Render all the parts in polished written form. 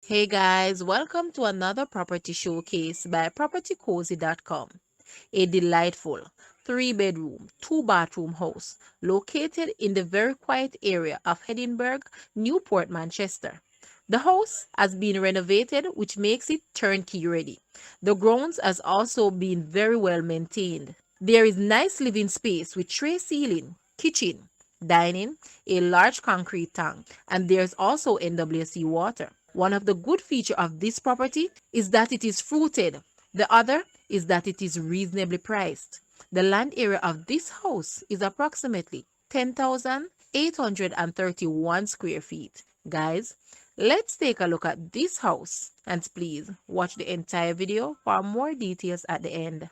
Hey guys, welcome to another property showcase by propertycozy.com. A delightful 3-bedroom, 2-bathroom house located in the very quiet area of Edinburgh, Newport, Manchester. The house has been renovated, which makes it turnkey ready. The grounds has also been very well maintained. There is nice living space with tray ceiling, kitchen, dining, a large concrete tank, and there's also NWC water. One of the good features of this property is that it is fruited. The other is that it is reasonably priced. The land area of this house is approximately 10,831 square feet. Guys, let's take a look at this house and please watch the entire video for more details at the end.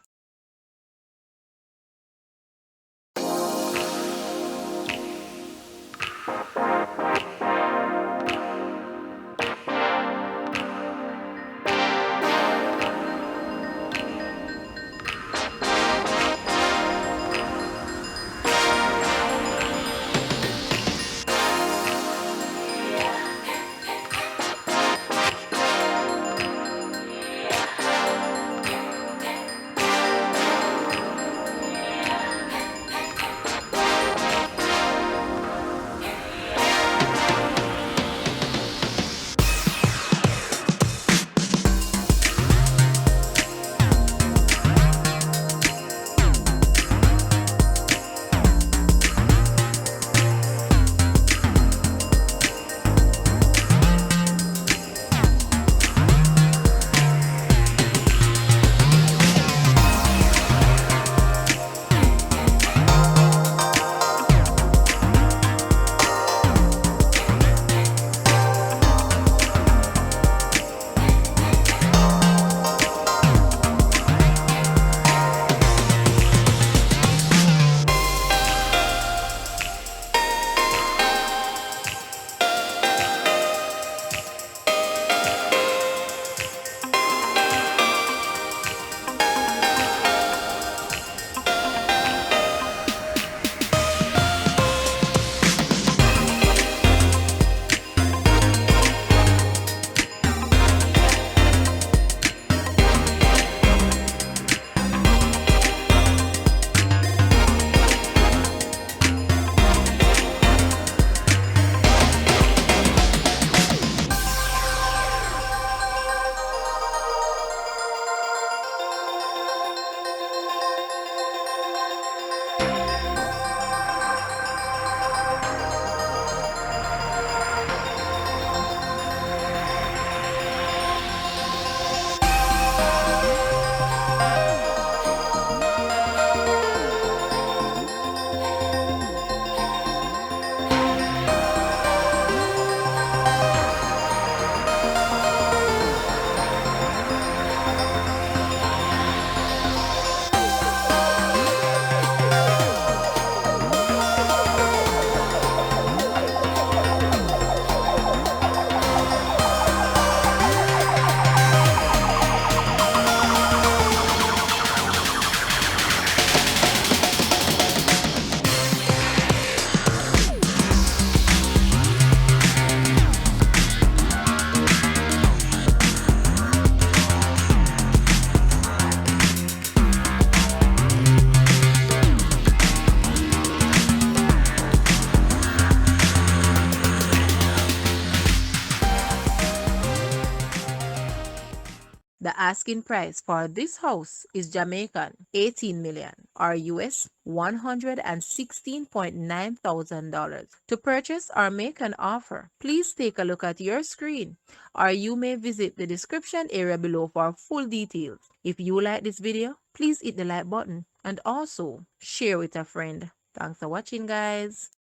The asking price for this house is Jamaican 18 million or US $116.9 thousand. To purchase or make an offer, please take a look at your screen or you may visit the description area below for full details. If you like this video, please hit the like button and also share with a friend. Thanks for watching, guys.